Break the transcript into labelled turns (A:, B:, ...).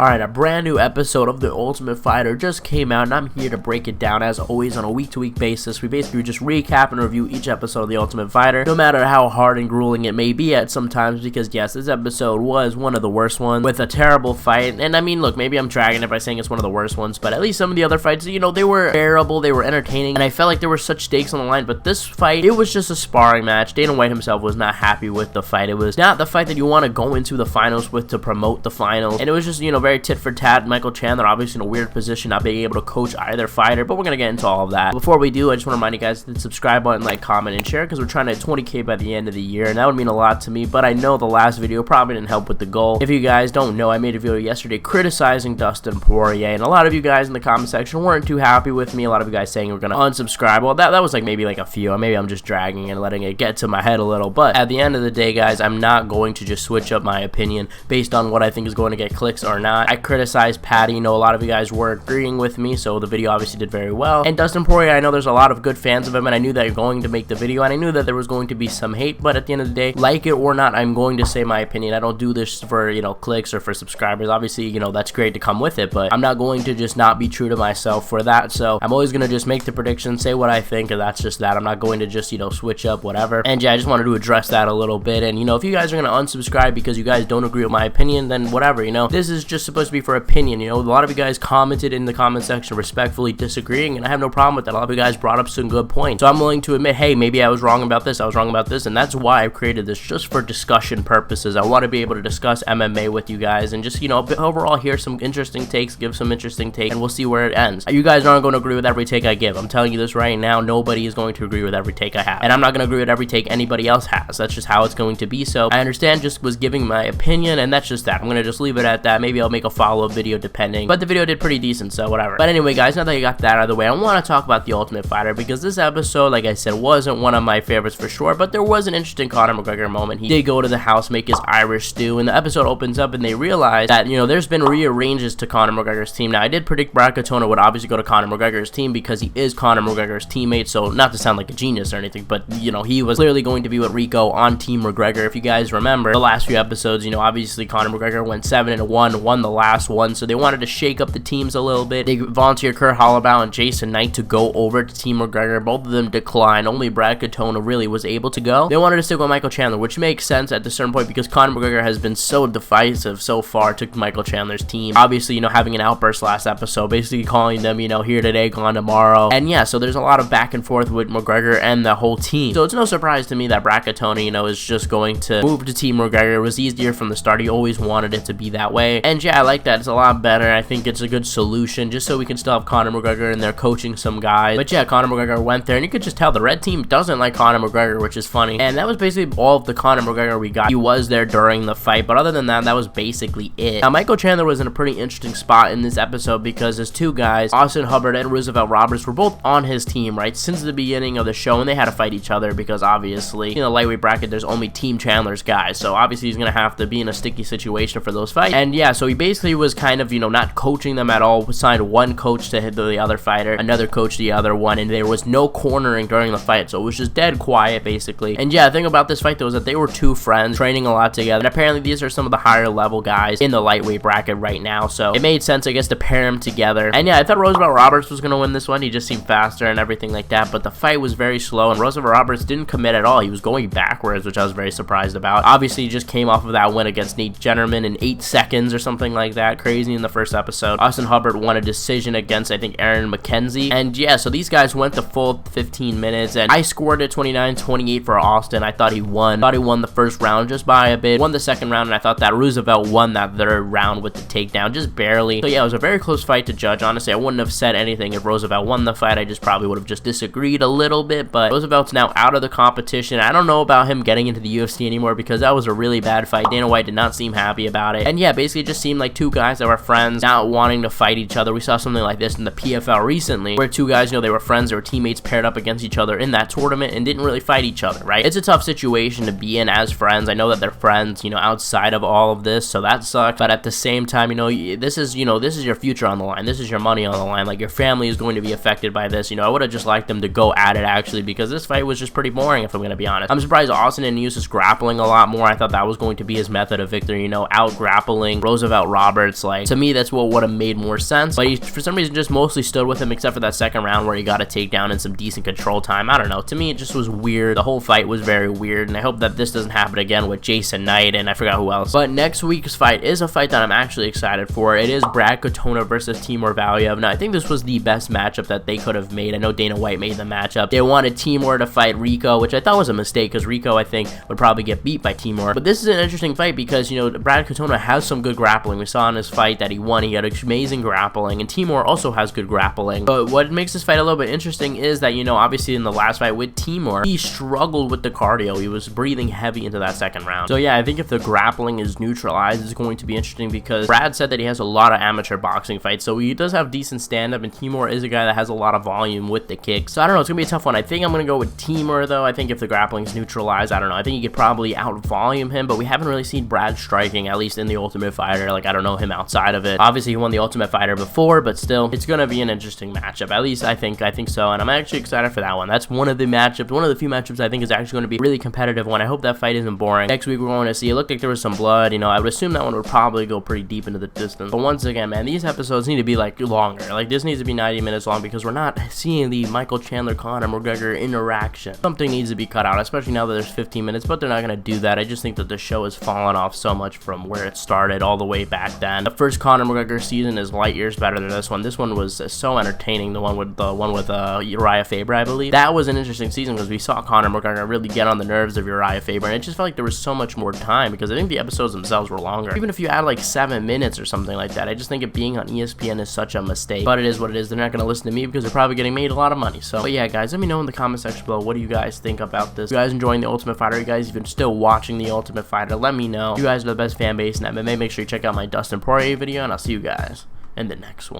A: Alright, a brand new episode of The Ultimate Fighter just came out, and I'm here to break it down as always on a week-to-week basis. We basically just recap and review each episode of The Ultimate Fighter, no matter how hard and grueling it may be at sometimes, because yes, this episode was one of the worst ones, with a terrible fight. And I mean, look, maybe I'm dragging it by saying it's one of the worst ones, but at least some of the other fights, you know, they were bearable, they were entertaining, and I felt like there were such stakes on the line. But this fight, it was just a sparring match. Dana White himself was not happy with the fight. It was not the fight that you want to go into the finals with to promote the finals, and it was just, you know, very tit for tat. Michael Chandler obviously in a weird position, not being able to coach either fighter, but we're gonna get into all of that. Before we do, I just want to remind you guys to subscribe button, like, comment, and share, because we're trying to hit 20K by the end of the year, and that would mean a lot to me. But I know the last video probably didn't help with the goal. If you guys don't know, I made a video yesterday criticizing Dustin Poirier, and a lot of you guys in the comment section weren't too happy with me. A lot of you guys saying we're gonna unsubscribe. Well, that was like maybe like a few, maybe I'm just dragging and letting it get to my head a little. But at the end of the day, guys, I'm not going to just switch up my opinion based on what I think is going to get clicks or not. I criticized Patty. You know, a lot of you guys were agreeing with me, so the video obviously did very well. And Dustin Poirier, I know there's a lot of good fans of him, and I knew that you're going to make the video, and I knew that there was going to be some hate. But at the end of the day, like it or not, I'm going to say my opinion. I don't do this for, you know, clicks or for subscribers. Obviously, you know, that's great to come with it, but I'm not going to just not be true to myself for that. So I'm always going to just make the prediction, say what I think, and that's just that. I'm not going to just, you know, switch up whatever. And yeah, I just wanted to address that a little bit. And, you know, if you guys are going to unsubscribe because you guys don't agree with my opinion, then whatever, you know, this is just supposed to be for opinion. You know, a lot of you guys commented in the comment section respectfully disagreeing, and I have no problem with that. A lot of you guys brought up some good points, so I'm willing to admit, hey, maybe I was wrong about this, and that's why I created this, just for discussion purposes. I want to be able to discuss MMA with you guys and just, you know, overall hear some interesting takes, give some interesting takes, and we'll see where it ends. You guys aren't going to agree with every take I give. I'm telling you this right now. Nobody is going to agree with every take I have, and I'm not going to agree with every take anybody else has. That's just how it's going to be. So I understand, just was giving my opinion, and that's just that. I'm going to just leave it at that. Maybe I'll make a follow-up video depending, but the video did pretty decent, so whatever. But anyway, guys, now that you got that out of the way, I want to talk about The Ultimate Fighter, because this episode, like I said, wasn't one of my favorites for sure, but there was an interesting Conor McGregor moment. He did go to the house, make his Irish stew, and the episode opens up and they realize that, you know, there's been rearranges to Conor McGregor's team. Now, I did predict Brad Katona would obviously go to Conor McGregor's team because he is Conor McGregor's teammate, so not to sound like a genius or anything, but, you know, he was clearly going to be with Rico on Team McGregor. If you guys remember the last few episodes, you know, obviously Conor McGregor went 7-1, won the last one, so they wanted to shake up the teams a little bit. They volunteered Kurt Holloway and Jason Knight to go over to Team McGregor. Both of them declined. Only Brad Katona really was able to go. They wanted to stick with Michael Chandler, which makes sense at a certain point because Conor McGregor has been so divisive so far to Michael Chandler's team. Obviously, you know, having an outburst last episode, basically calling them, you know, here today, gone tomorrow. And yeah, so there's a lot of back and forth with McGregor and the whole team. So it's no surprise to me that Brad Katona, you know, is just going to move to Team McGregor. It was easier from the start. He always wanted it to be that way. And yeah, I like that. It's a lot better. I think it's a good solution, just so we can still have Conor McGregor and they're coaching some guys. But yeah, Conor McGregor went there, and you could just tell the red team doesn't like Conor McGregor, which is funny. And that was basically all of the Conor McGregor we got. He was there during the fight, but other than that, that was basically it. Now, Michael Chandler was in a pretty interesting spot in this episode because his two guys, Austin Hubbard and Roosevelt Roberts, were both on his team, right, since the beginning of the show, and they had to fight each other because obviously, in the lightweight bracket, there's only Team Chandler's guys, so obviously he's gonna have to be in a sticky situation for those fights. And yeah, so he basically was kind of, you know, not coaching them at all. Signed one coach to hit the other fighter, another coach the other one, and there was no cornering during the fight, so it was just dead quiet basically. And yeah, the thing about this fight though is that they were two friends training a lot together, and apparently these are some of the higher level guys in the lightweight bracket right now, so it made sense, I guess, to pair them together. And yeah, I thought Roosevelt Roberts was gonna win this one. He just seemed faster and everything like that, but the fight was very slow, and Roosevelt Roberts didn't commit at all. He was going backwards, which I was very surprised about. Obviously, he just came off of that win against Nate Jennerman in 8 seconds or something like that, crazy in the first episode. Austin Hubbard won a decision against, I think, Aaron McKenzie. And yeah, so these guys went the full 15 minutes, and I scored it 29-28 for Austin. I thought he won. The first round just by a bit. Won the second round, and I thought that Roosevelt won that third round with the takedown, just barely. So yeah, it was a very close fight to judge. Honestly, I wouldn't have said anything if Roosevelt won the fight. I just probably would have just disagreed a little bit, but Roosevelt's now out of the competition. I don't know about him getting into the UFC anymore because that was a really bad fight. Dana White did not seem happy about it. And yeah, basically it just seemed like two guys that were friends not wanting to fight each other. We saw something like this in the PFL recently, where two guys, you know, they were friends, they were teammates paired up against each other in that tournament and didn't really fight each other, right? It's a tough situation to be in as friends. I know that they're friends, you know, outside of all of this, so that sucks. But at the same time, you know, this is your future on the line. This is your money on the line. Like, your family is going to be affected by this. You know, I would have just liked them to go at it actually, because this fight was just pretty boring, if I'm going to be honest. I'm surprised Austin didn't use his grappling a lot more. I thought that was going to be his method of victory, you know, out grappling Roosevelt Roberts. Like, to me, that's what would have made more sense. But he, for some reason, just mostly stood with him, except for that second round where he got a takedown and some decent control time. I don't know. To me, it just was weird. The whole fight was very weird, and I hope that this doesn't happen again with Jason Knight, and I forgot who else. But next week's fight is a fight that I'm actually excited for. It is Brad Katona versus Timur Valiev. Now, I think this was the best matchup that they could have made. I know Dana White made the matchup. They wanted Timur to fight Rico, which I thought was a mistake, because Rico, I think, would probably get beat by Timur. But this is an interesting fight because, you know, Brad Katona has some good grappling. We saw in his fight that he won. He had amazing grappling, and Timur also has good grappling. But what makes this fight a little bit interesting is that, you know, obviously in the last fight with Timur, he struggled with the cardio. He was breathing heavy into that second round. So yeah, I think if the grappling is neutralized, it's going to be interesting because Brad said that he has a lot of amateur boxing fights, so he does have decent stand-up, and Timur is a guy that has a lot of volume with the kick. So I don't know, it's gonna be a tough one. I think I'm gonna go with Timur though. I think if the grappling is neutralized, I don't know, I think he could probably out-volume him, but we haven't really seen Brad striking, at least in the Ultimate Fighter. Like, I don't know him outside of it. Obviously he won the Ultimate Fighter before, but still, it's gonna be an interesting matchup. At least I think so, and I'm actually excited for that one. That's one of the matchups, one of the few matchups I think is actually going to be a really competitive one. I hope that fight isn't boring. Next week we're going to see, it looked like there was some blood, you know, I would assume that one would probably go pretty deep into the distance. But once again, man, these episodes need to be like longer. Like, this needs to be 90 minutes long because we're not seeing the Michael Chandler Conor McGregor interaction. Something needs to be cut out, especially now that there's 15 minutes, but they're not going to do that. I just think that the show has fallen off so much from where it started all the way back then. The first Conor McGregor season is light years better than this one. This one was so entertaining. The one with Uriah Faber, I believe. That was an interesting season because we saw Conor McGregor really get on the nerves of Uriah Faber, and it just felt like there was so much more time because I think the episodes themselves were longer. Even if you add like 7 minutes or something like that, I just think it being on ESPN is such a mistake. But it is what it is. They're not going to listen to me because they're probably getting made a lot of money. So, but yeah, guys, let me know in the comment section below, what do you guys think about this? You guys enjoying the Ultimate Fighter? You guys even still watching the Ultimate Fighter? Let me know. You guys are the best fan base in MMA. Make sure you check out my Dustin Poirier video, and I'll see you guys in the next one.